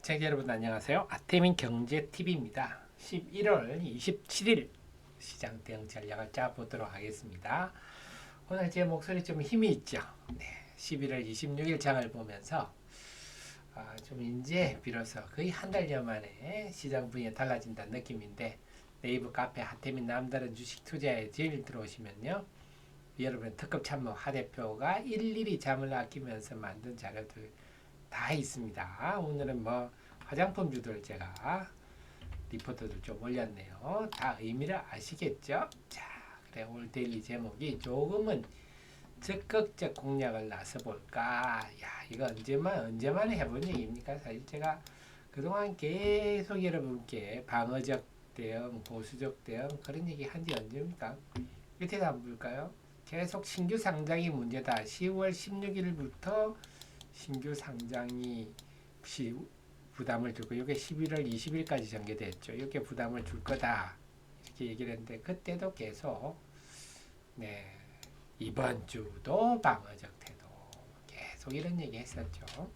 시청자 여러분 안녕하세요. 아태민 경제TV입니다. 11월 27일 시장 대응 전략을 짜보도록 하겠습니다. 오늘 제 목소리 좀 힘이 있죠. 네, 11월 26일 장을 보면서 좀 이제 비로소 거의 한 달여 만에 시장 분위기가 달라진다는 느낌인데, 네이버 카페 아태민 남다른 주식 투자에 제일 들어오시면요, 여러분 특급 참모 하 대표가 일일이 잠을 아끼면서 만든 자료들 다 있습니다. 오늘은 뭐 화장품주들 제가 리포트들 좀 올렸네요. 다 의미를 아시겠죠? 자, 그래 오늘 데일리 제목이 조금은 적극적 공략을 나서볼까. 야, 이거 언제만 해본 얘기입니까? 사실 제가 그동안 계속 여러분께 방어적 대응, 보수적 대응 그런 얘기 한지 언제입니까? 밑에다 한번 볼까요? 계속 신규 상장이 문제다. 10월 16일부터 신규 상장이 부담을 주고, 이게 11월 20일까지 전개됐죠. 이렇게 부담을 줄 거다 이렇게 얘기를 했는데, 그때도 계속 이번 주도 방어적 태도 계속 이런 얘기 했었죠.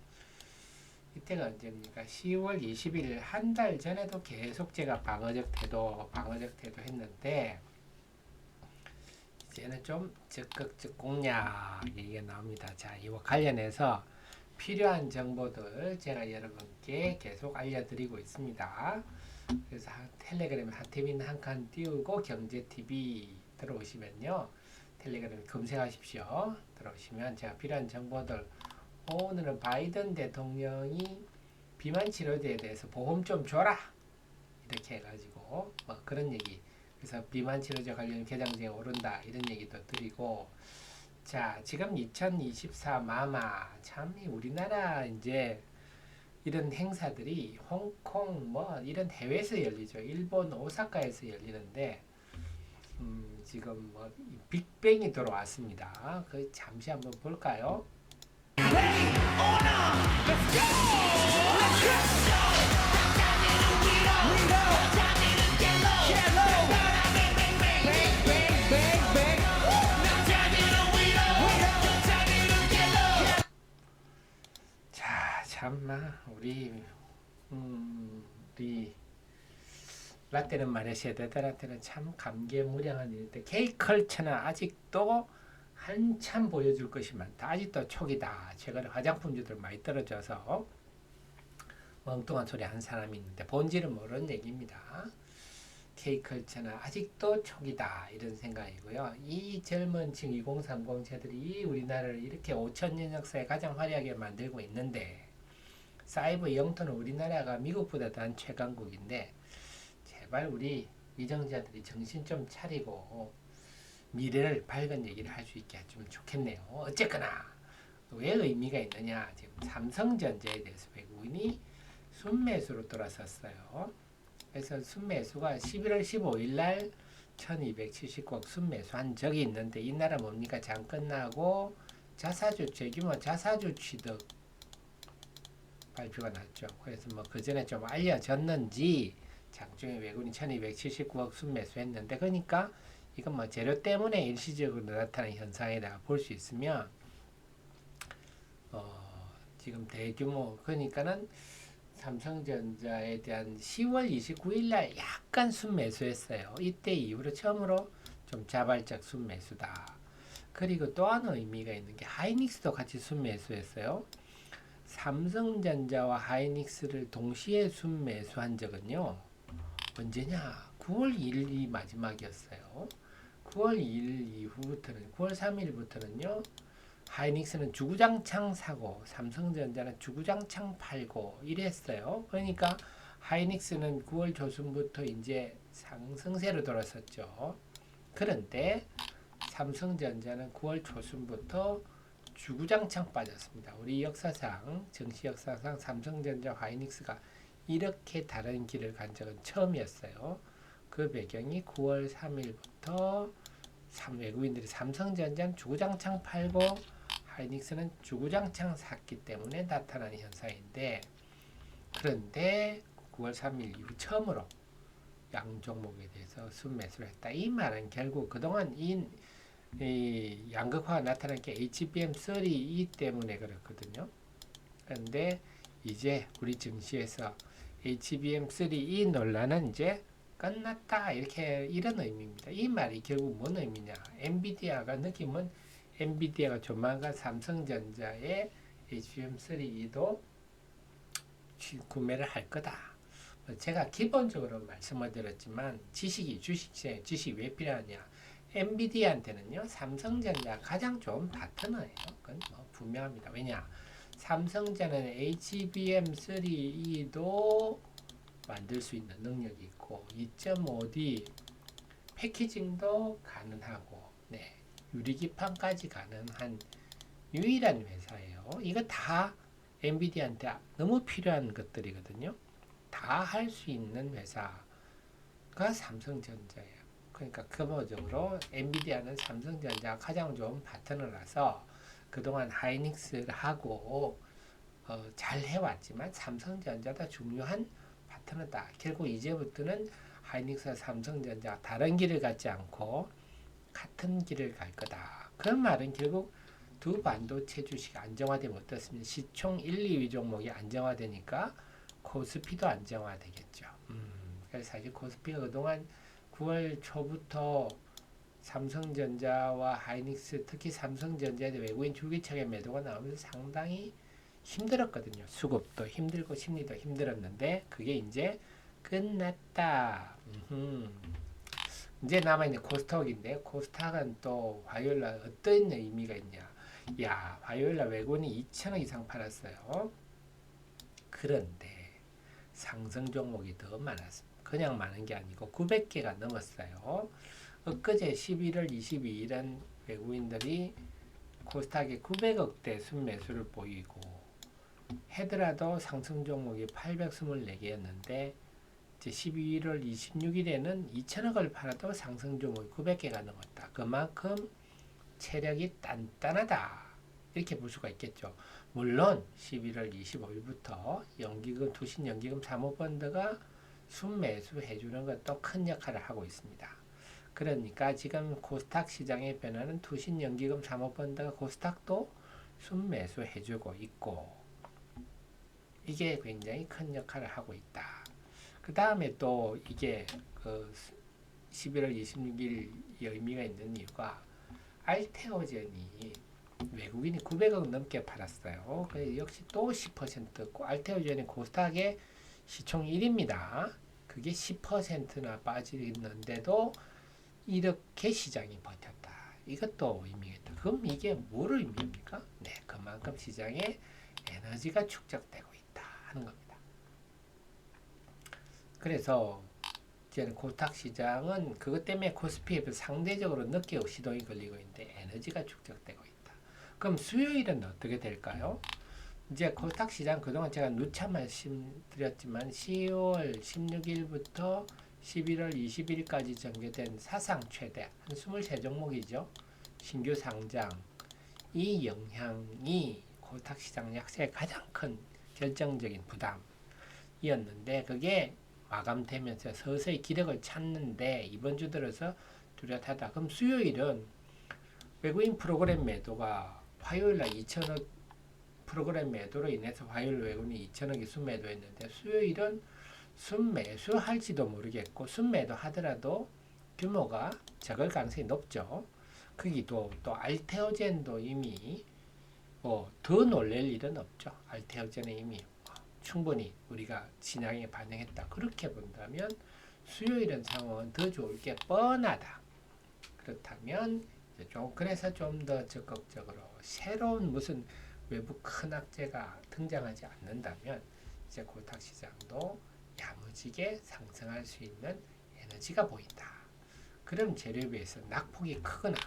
이때가 언제입니까? 10월 20일 한 달 전에도 계속 제가 방어적 태도 했는데, 이제는 좀 적극적 공략 얘기가 나옵니다. 자, 이와 관련해서 필요한 정보들 제가 여러분께 계속 알려드리고 있습니다. 그래서 텔레그램 하태민 한 칸 띄우고 경제TV 들어오시면요, 텔레그램 검색하십시오. 들어오시면 제가 필요한 정보들, 오늘은 바이든 대통령이 비만 치료제에 대해서 보험 좀 줘라 이렇게 해가지고 뭐 그런 얘기, 그래서 비만 치료제 관련 개장쟁이 오른다 이런 얘기도 드리고, 자, 지금 2024 마마 참 우리나라 이제 이런 행사들이 홍콩 뭐 이런 해외에서 열리죠. 일본 오사카에서 열리는데, 지금 뭐 빅뱅이 돌아왔습니다. 그 잠시 한번 볼까요? 자, 참나 우리 라떼는 말레이시아, 데드라떼는 참 감개무량한 일인데, K컬처는 아직도 한참 보여줄 것이 많다. 아직도 초기다. 최근에 화장품주들 많이 떨어져서 멍뚱한 소리 한 사람이 있는데 본질은 모르는 얘기입니다. K컬처는 아직도 초기다 이런 생각이고요. 이 젊은 층 2030 세들이 우리나라를 이렇게 5천년 역사에 가장 화려하게 만들고 있는데, 사이버 영토는 우리나라가 미국보다 단 최강국인데, 제발 우리 위정자들이 정신 좀 차리고 미래를 밝은 얘기를 할 수 있게 해주면 좋겠네요. 어쨌거나 왜 의미가 있느냐, 지금 삼성전자에 대해서 외국인이 순매수로 돌아섰어요. 그래서 순매수가 11월 15일 날 1270억 순매수한 적이 있는데, 이 나라 뭡니까? 장 끝나고 자사주 재규모 자사주 취득 발표가 났죠. 그래서 뭐 그 전에 좀 알려졌는지 장중에 외국인 1279억 순매수했는데, 그러니까 이건 뭐 재료 때문에 일시적으로 나타난 현상이다 볼 수 있으면, 지금 대규모, 그러니까는 삼성전자에 대한 10월 29일 날 약간 순매수했어요. 이때 이후로 처음으로 좀 자발적 순매수다. 그리고 또 하나 의미가 있는 게 하이닉스도 같이 순매수했어요. 삼성전자와 하이닉스를 동시에 순매수한 적은요, 언제냐? 9월 1일이 마지막이었어요. 9월 2일 이후부터는, 9월 3일부터는요, 하이닉스는 주구장창 사고 삼성전자는 주구장창 팔고 이랬어요. 그러니까 하이닉스는 9월 조순부터 이제 상승세로 돌아섰죠. 그런데 삼성전자는 9월 초순부터 주구장창 빠졌습니다. 우리 역사상, 정치 역사상 삼성전자, 하이닉스가 이렇게 다른 길을 간 적은 처음이었어요. 그 배경이 9월 3일부터 외국인들이 삼성전자는 주구장창 팔고 하이닉스는 주구장창 샀기 때문에 나타난 현상인데, 그런데 9월 3일 이후 처음으로 양 종목에 대해서 순매수를 했다. 이 말은 결국 그동안 이 양극화가 나타난 게 HBM3 이 때문에 그렇거든요. 그런데 이제 우리 증시에서 HBM3E 논란은 이제 끝났다 이렇게 이런 의미입니다. 이 말이 결국 뭔 의미냐? 엔비디아가 느낌은 엔비디아가 조만간 삼성전자의 HBM3E도 구매를 할 거다. 제가 기본적으로 말씀을 드렸지만 주식시장에 주식이 왜 필요하냐? 엔비디아한테는요 삼성전자 가장 좋은 파트너예요. 그건 뭐 분명합니다. 왜냐? 삼성전자는 HBM3E도 만들 수 있는 능력이 있고 2.5D 패키징도 가능하고 네, 유리기판까지 가능한 유일한 회사예요. 이거 다 엔비디아한테 너무 필요한 것들이거든요. 다 할 수 있는 회사가 삼성전자예요. 그러니까 근본적으로 엔비디아는 삼성전자가 가장 좋은 파트너라서 그동안 하이닉스하고 잘 해왔지만 삼성전자가 중요한 파트너다. 결국 이제부터는 하이닉스와 삼성전자가 다른 길을 갖지 않고 같은 길을 갈 거다. 그 말은 결국 두 반도체 주식 안정화되면 어떻습니까? 시총 1, 2위 종목이 안정화되니까 코스피도 안정화되겠죠. 그래서 사실 코스피가 그동안 9월 초부터 삼성전자와 하이닉스, 특히 삼성전자의 외국인 주기차익 매도가 나오면서 상당히 힘들었거든요. 수급도 힘들고 심리도 힘들었는데 그게 이제 끝났다. 이제 남아있는 코스닥인데 코스닥은 또 화요일날 어떤 의미가 있냐. 야, 화요일날 외국인이 2천억 이상 팔았어요. 그런데 상승 종목이 더 많았습니다. 그냥 많은 게 아니고 900개가 넘었어요. 엊그제 11월 22일은 외국인들이 코스닥에 900억대 순매수를 보이고 헤드라도 상승 종목이 824개였는데 이제 11월 26일에는 2천억을 팔아도 상승 종목이 900개가 넘었다. 그만큼 체력이 단단하다. 이렇게 볼 수가 있겠죠. 물론 11월 25일부터 연기금, 투신 연기금 사모펀드가 순매수 해주는 것도 큰 역할을 하고 있습니다. 그러니까 지금 코스닥 시장의 변화는 투신 연기금 사모펀드가 코스닥도 순매수 해주고 있고 이게 굉장히 큰 역할을 하고 있다. 그 다음에 또 이게 그 11월 26일 의미가 있는 이유가 알테오젠이 외국인이 900억 넘게 팔았어요. 그래서 역시 또 10% 알테오젠이 코스닥의 시총 1위입니다. 그게 10%나 빠지는데도 이렇게 시장이 버텼다. 이것도 의미가 있다. 그럼 이게 뭐를 의미합니까? 네, 그만큼 시장에 에너지가 축적되고 있다 하는 겁니다. 그래서 이제 코스닥 시장은 그것 때문에 코스피에 상대적으로 늦게 시동이 걸리고 있는데 에너지가 축적되고 있다. 그럼 수요일은 어떻게 될까요? 이제 코스닥 시장 그동안 제가 누차 말씀드렸지만 10월 16일부터 11월 20일까지 전개된 사상 최대 한 23종목이죠. 신규 상장. 이 영향이 코스닥 시장 약세의 가장 큰 결정적인 부담이었는데 그게 마감되면서 서서히 기력을 찾는데 이번 주 들어서 뚜렷하다. 그럼 수요일은 외국인 프로그램 매도가 화요일날 2천억 프로그램 매도로 인해서 화요일 외국인이 2천억이 순매도했는데 수요일은 순매수할지도 모르겠고 순매도 하더라도 규모가 적을 가능성이 높죠. 거기도 또 알테오젠도 이미 더 놀랄 일은 없죠. 알테오젠은 이미 충분히 우리가 시장에 반영했다. 그렇게 본다면 수요일은 상황은 더 좋을 게 뻔하다. 그렇다면 그래서 좀 더 적극적으로 새로운 무슨 외부 큰 악재가 등장하지 않는다면 이제 코스닥 시장도 야무지게 상승할 수 있는 에너지가 보인다. 그럼 재료에 비해서 낙폭이 크거나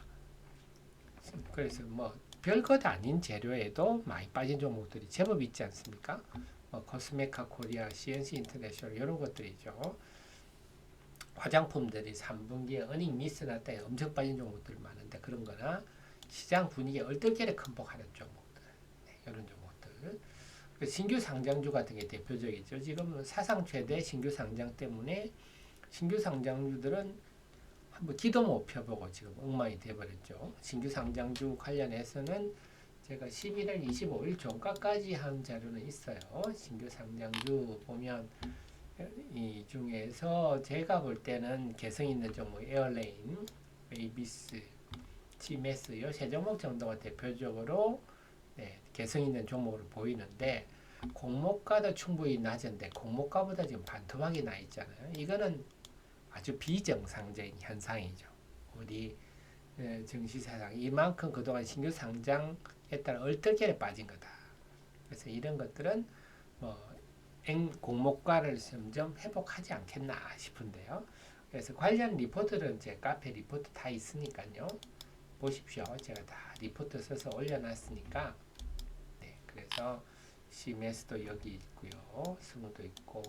그래서 뭐 별것 아닌 재료에도 많이 빠진 종목들이 제법 있지 않습니까? 코스메카 코리아, CNC 인터내셔널 이런 것들이죠. 화장품들이 3분기에 어닝 미스 났다 엄청 빠진 종목들 많은데 그런 거나 시장 분위기에 얼떨결에 큰폭하는 종목들 이런 종목들 신규 상장주 같은 게 대표적이죠. 지금 사상 최대 신규 상장 때문에 신규 상장주들은 한번 기도 못 펴보고 지금 엉망이 돼버렸죠. 신규 상장주 관련해서는 제가 11월 25일 종가까지 한 자료는 있어요. 신규 상장주 보면 이 중에서 제가 볼 때는 개성 있는 종목 에어레인, 웨이비스, GMS 요 세 종목 정도가 대표적으로 네, 개성 있는 종목으로 보이는데 공모가도 충분히 낮은데 공모가보다 지금 반토막이 나 있잖아요. 이거는 아주 비정상적인 현상이죠. 우리 증시사상 이만큼 그동안 신규 상장에 따라 얼떨결에 빠진 거다. 그래서 이런 것들은 뭐 공모가를 점점 회복하지 않겠나 싶은데요. 그래서 관련 리포트는 제 카페 리포트 다 있으니까요. 보십시오. 제가 다 리포트 써서 올려놨으니까. 네, 그래서 CMS도 여기 있고요. 스무도 있고,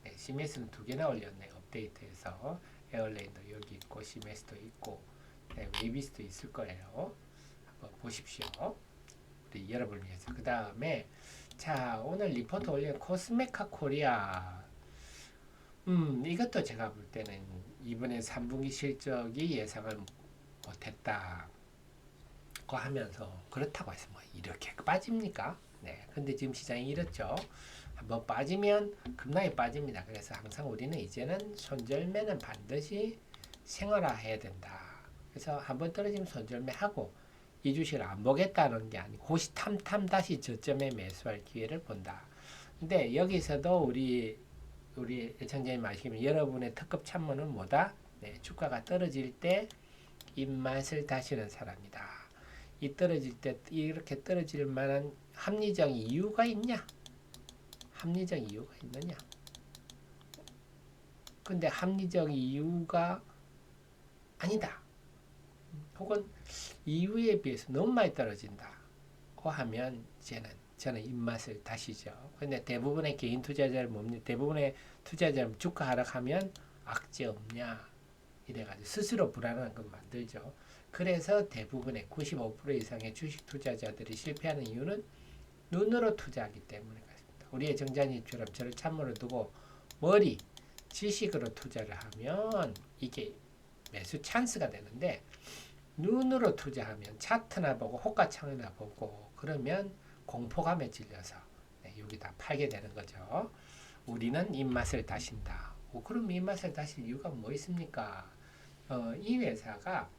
네, CMS는 두 개나 올렸네요. 업데이트해서 에어레인도 여기 있고, CMS도 있고, 네, 웨이비스도 있을 거예요. 한번 보십시오. 우리 여러분을 위해서. 그 다음에 자, 오늘 리포트 올린 코스메카 코리아. 이것도 제가 볼 때는 이번에 3분기 실적이 예상을 못했다고 하면서 그렇다고 해서 뭐 이렇게 빠집니까? 네. 근데 지금 시장이 이렇죠. 한번 빠지면 급락이 빠집니다. 그래서 항상 우리는 이제는 손절매는 반드시 생활화해야 된다. 그래서 한번 떨어지면 손절매하고 이 주식을 안 보겠다는 게 아니고 호시탐탐 다시 저점에 매수할 기회를 본다. 근데 여기서도 우리 애청자님 아시면 여러분의 특급 참모는 뭐다? 네, 주가가 떨어질 때 입맛을 다시는 사람이다. 이 떨어질 때 이렇게 떨어질 만한 합리적 이유가 있냐? 합리적 이유가 있느냐? 근데 합리적 이유가 아니다. 혹은 이유에 비해서 너무 많이 떨어진다고 하면 저는 입맛을 다시죠. 근데 대부분의 개인 투자자를 뭡니까? 대부분의 투자자는 주가 하락하면 악재 없냐? 이래가지고 스스로 불안한 걸 만들죠. 그래서 대부분의 95% 이상의 주식 투자자들이 실패하는 이유는 눈으로 투자하기 때문에 그렇습니다. 우리의 정자님처럼 저를 참모로 두고 머리, 지식으로 투자를 하면 이게 매수 찬스가 되는데 눈으로 투자하면 차트나 보고 호가창이나 보고 그러면 공포감에 질려서 네, 여기다 팔게 되는 거죠. 우리는 입맛을 다신다. 그럼 입맛을 다실 이유가 뭐 있습니까? 이 회사가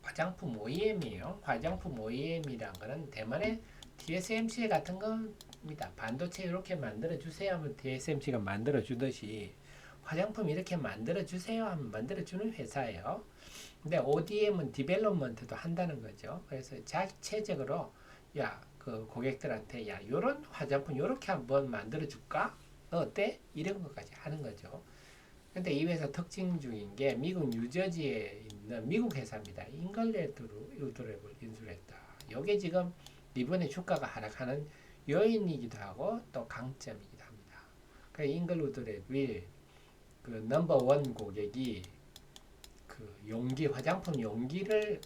화장품 OEM이에요. 화장품 OEM이란 거는 대만의 TSMC 같은 겁니다. 반도체 이렇게 만들어 주세요 하면 TSMC가 만들어 주듯이 화장품 이렇게 만들어 주세요 하면 만들어 주는 회사예요. 근데 ODM은 디벨롭먼트도 한다는 거죠. 그래서 자체적으로 그 고객들한테 요런 화장품 요렇게 한번 만들어 줄까? 어때? 이런 것까지 하는 거죠. 근데 이 회사 특징 중인 게 미국 뉴저지에 있는 미국 회사입니다. 잉글레드를 인수했다. 이게 지금 이번에 주가가 하락하는 요인이기도 하고 또 강점이기도 합니다. 그러니까 잉글우드랩일 그 넘버원 고객이 그 용기 화장품 용기를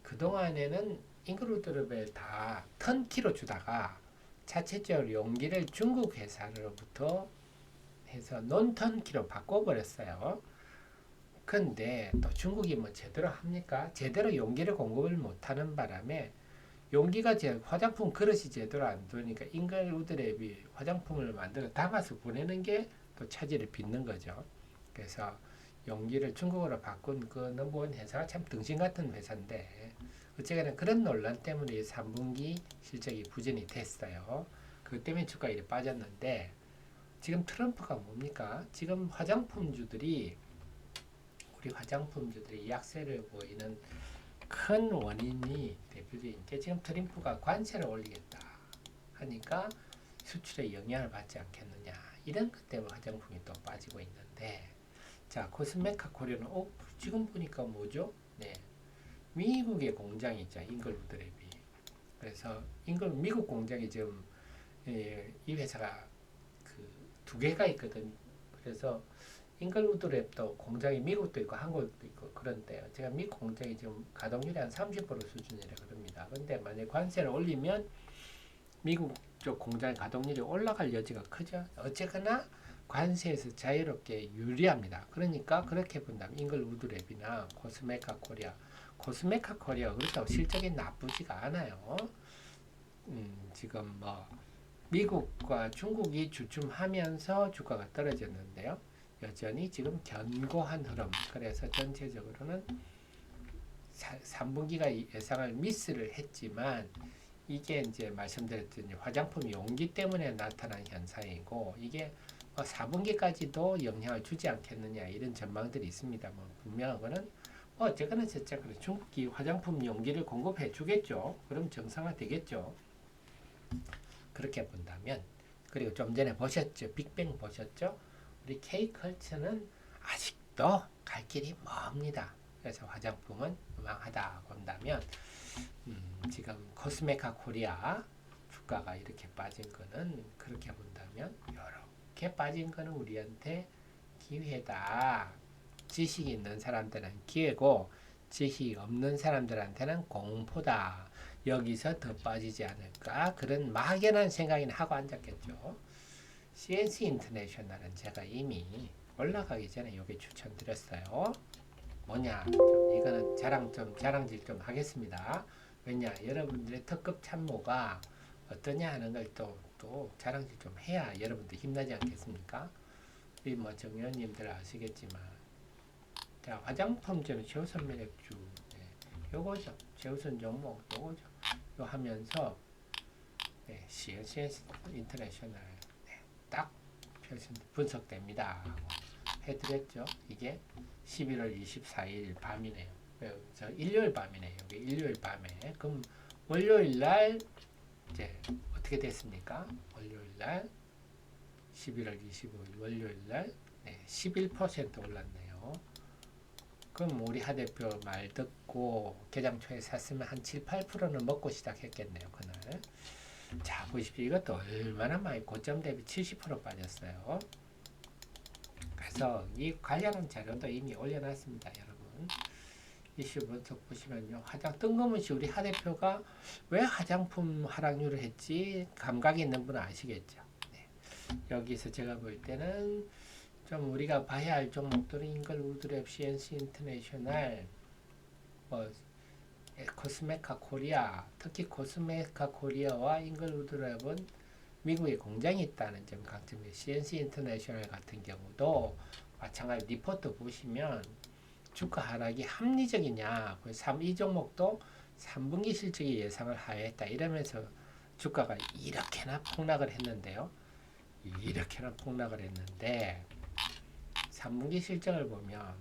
그동안에는 잉글우드랩에 다 턴키로 주다가 자체적으로 용기를 중국 회사로부터 해서 논턴키로 바꿔버렸어요. 근데 또 중국이 뭐 제대로 합니까? 제대로 용기를 공급을 못하는 바람에 용기가 화장품 그릇이 제대로 안 되니까 잉글우드랩이 화장품을 만들어 담아서 보내는 게 또 차질을 빚는 거죠. 그래서 용기를 중국어로 바꾼 그 넘버원 회사가 참 등신 같은 회사인데 어쨌거나 그런 논란 때문에 3분기 실적이 부진이 됐어요. 그 때문에 주가 이렇게 빠졌는데 지금 트럼프가 뭡니까? 지금 우리 화장품주들이 약세를 보이는 큰 원인이 대표적인 게 지금 트럼프가 관세를 올리겠다 하니까 수출에 영향을 받지 않겠느냐 이런 것 때문에 화장품이 또 빠지고 있는데 자 코스메카 코리아는 지금 보니까 뭐죠? 네, 미국의 공장이 있죠. 잉글우드랩이. 그래서 미국 공장이 지금 이 회사가 두 개가 있거든. 그래서 잉글우드랩도 공장이 미국도 있고 한국도 있고 그런데요. 제가 미국 공장이 지금 가동률이 한 30% 수준이라 그럽니다. 근데 만약 관세를 올리면 미국 쪽 공장의 가동률이 올라갈 여지가 크죠. 어쨌거나 관세에서 자유롭게 유리합니다. 그러니까 그렇게 본다면 잉글우드랩이나 코스메카 코리아 그렇다고 실적이 나쁘지가 않아요. 지금 뭐 미국과 중국이 주춤하면서 주가가 떨어졌는데요. 여전히 지금 견고한 흐름. 그래서 전체적으로는 3분기가 예상을 미스를 했지만 이게 이제 말씀드렸듯이 화장품 용기 때문에 나타난 현상이고 이게 4분기까지도 영향을 주지 않겠느냐 이런 전망들이 있습니다. 뭐 분명한 거는 어쨌거나 저쨌거나 중국이 화장품 용기를 공급해 주겠죠. 그럼 정상화 되겠죠. 그렇게 본다면 그리고 좀 전에 보셨죠. 빅뱅 보셨죠. 우리 K컬처는 아직도 갈 길이 멉니다. 그래서 화장품은 망하다 본다면 지금 코스메카 코리아 주가가 이렇게 빠진 거는 그렇게 본다면 이렇게 빠진 거는 우리한테 기회다. 지식이 있는 사람들은 기회고 지식이 없는 사람들한테는 공포다. 여기서 더 빠지지 않을까 그런 막연한 생각이나 하고 앉았겠죠. CNC 인터내셔널은 제가 이미 올라가기 전에 여기 추천드렸어요. 뭐냐? 이거는 자랑질 좀 하겠습니다. 왜냐? 여러분들의 특급 참모가 어떠냐 하는 걸 또 자랑질 좀 해야 여러분들 힘나지 않겠습니까? 우리 뭐 정의원님들 아시겠지만, 자 화장품점 최우선 매력주, 요거죠. 최우선 종목 요거죠. 요 하면서 CNC 인터내셔널 딱 분석됩니다. 해드렸죠. 이게 11월 24일 밤이네요. 저 일요일 밤이네요. 여기 일요일 밤에. 그럼 월요일 날 이제 어떻게 됐습니까? 월요일 날 11월 25일 월요일 날 11% 올랐네요. 그럼 우리 하 대표 말 듣고 개장 초에 샀으면 한 7, 8%는 먹고 시작했겠네요. 그날. 자 보십시오. 이것도 얼마나 많이 고점 대비 70% 빠졌어요. 그래서 이 관련한 자료도 이미 올려놨습니다. 여러분 이슈 분석 보시면요. 뜬금없이 우리 하 대표가 왜 화장품 하락률을 했지 감각이 있는 분은 아시겠죠. 여기서 제가 볼 때는 좀 우리가 봐야 할 종목들은 잉글우드랩, CNC 인터내셔널, 뭐 코스메카 코리아, 특히 코스메카 코리아와 잉글우드랩은 미국에 공장이 있다는 점 강점이에요. CNC 인터내셔널 같은 경우도 마찬가지 리포트 보시면 주가 하락이 합리적이냐, 이 종목도 3분기 실적이 예상을 하회했다 이러면서 주가가 이렇게나 폭락을 했는데요. 이렇게나 폭락을 했는데 3분기 실적을 보면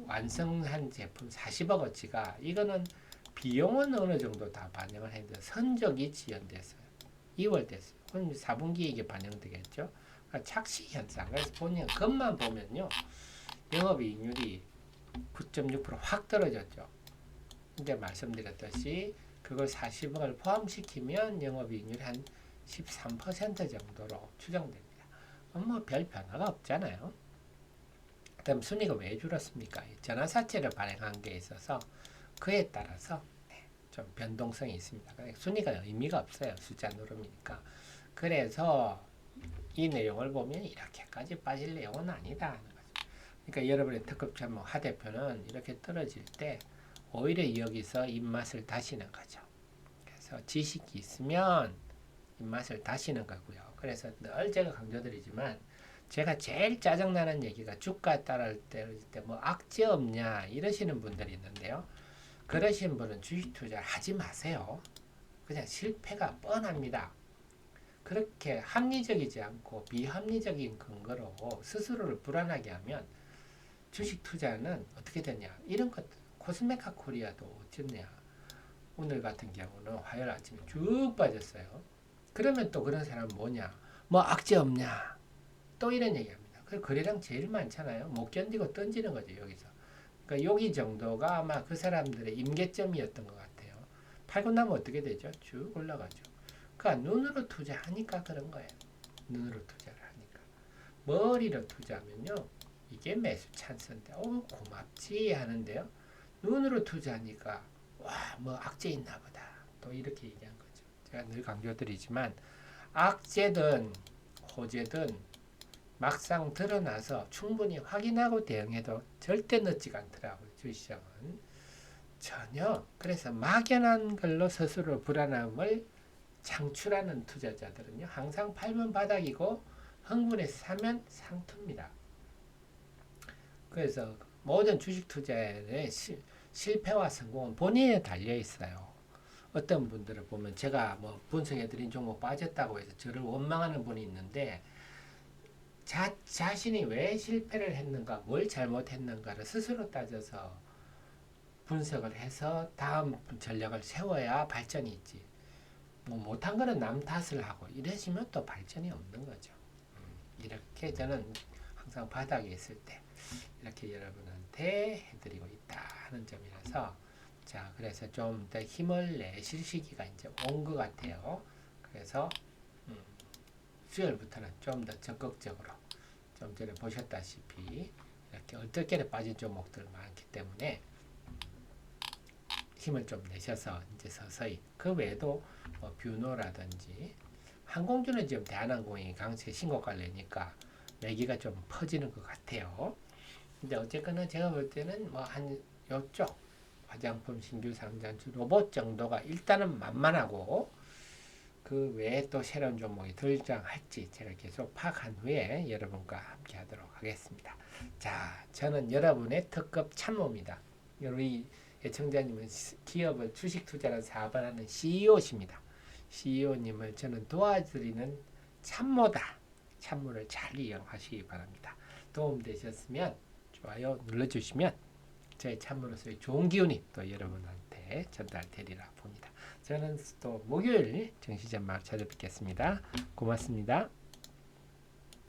완성한 제품 40억어치가 이거는 비용은 어느 정도 다 반영을 했는데 선적이 지연됐어요. 2월 됐어요. 그럼 4분기에 이게 반영되겠죠. 그러니까 착시 현상. 그래서 본인 것만 보면요. 영업이익률이 9.6% 확 떨어졌죠. 근데 말씀드렸듯이 그걸 40억을 포함시키면 영업이익률이 한 13% 정도로 추정됩니다. 뭐 별 변화가 없잖아요. 그다음 순위가 왜 줄었습니까? 전환사채를 발행한 게 있어서 그에 따라서 좀 변동성이 있습니다. 순위가 의미가 없어요. 숫자 누름이니까. 그래서 이 내용을 보면 이렇게까지 빠질 내용은 아니다 하는 거죠. 그러니까 여러분의 특급 참모 하 대표는 이렇게 떨어질 때 오히려 여기서 입맛을 다시는 거죠. 그래서 지식이 있으면 입맛을 다시는 거고요. 그래서 늘 제가 강조드리지만 제가 제일 짜증나는 얘기가 주가 따를 때 뭐 악재 없냐 이러시는 분들이 있는데요. 그러신 분은 주식 투자를 하지 마세요. 그냥 실패가 뻔합니다. 그렇게 합리적이지 않고 비합리적인 근거로 스스로를 불안하게 하면 주식 투자는 어떻게 되냐. 이런 것 코스메카 코리아도 어쨌냐. 오늘 같은 경우는 화요일 아침에 쭉 빠졌어요. 그러면 또 그런 사람은 뭐냐. 뭐 악재 없냐. 또 이런 얘기합니다. 그 거래량 제일 많잖아요. 못 견디고 던지는 거죠. 여기서. 그러니까 여기 정도가 아마 그 사람들의 임계점이었던 것 같아요. 팔고 나면 어떻게 되죠? 쭉 올라가죠. 그러니까 눈으로 투자하니까 그런 거예요. 눈으로 투자를 하니까. 머리로 투자하면요. 이게 매수 찬스인데 고맙지 하는데요. 눈으로 투자하니까 와 뭐 악재 있나 보다. 또 이렇게 얘기한 거죠. 제가 늘 강조드리지만 악재든 호재든 막상 드러나서 충분히 확인하고 대응해도 절대 늦지가 않더라고요. 주시장은 전혀. 그래서 막연한 걸로 스스로 불안함을 창출하는 투자자들은요 항상 팔면 바닥이고 흥분해서 사면 상투입니다. 그래서 모든 주식 투자의 실패와 성공은 본인에 달려 있어요. 어떤 분들을 보면 제가 뭐 분석해드린 종목 빠졌다고 해서 저를 원망하는 분이 있는데 자신이 왜 실패를 했는가, 뭘 잘못했는가를 스스로 따져서 분석을 해서 다음 전략을 세워야 발전이 있지. 뭐 못한 거는 남 탓을 하고 이러시면 또 발전이 없는 거죠. 이렇게 저는 항상 바닥에 있을 때 이렇게 여러분한테 해드리고 있다 하는 점이라서 자 그래서 좀 더 힘을 내실 시기가 이제 온 것 같아요. 그래서 수요일부터는 좀 더 적극적으로 좀 전에 보셨다시피 이렇게 얼떨결에 빠진 종목들 많기 때문에 힘을 좀 내셔서 이제 서서히 그 외에도 뭐 뷰노라든지 항공주는 지금 대한항공이 강세 신고가를 내니까 매기가 좀 퍼지는 것 같아요. 근데 어쨌거나 제가 볼 때는 뭐 한 요쪽 화장품 신규 상장주 로봇 정도가 일단은 만만하고 그 외에 또 새로운 종목이 등장할지 제가 계속 파악한 후에 여러분과 함께 하도록 하겠습니다. 자, 저는 여러분의 특급 참모입니다. 우리 애청자님은 기업을 주식 투자를 사업을 하는 CEO십니다. CEO님을 저는 도와드리는 참모다. 참모를 잘 이용하시기 바랍니다. 도움되셨으면 좋아요 눌러주시면 저의 참모로서의 좋은 기운이 또 여러분한테 전달되리라 봅니다. 저는 또 목요일 정시전망 찾아뵙겠습니다. 고맙습니다.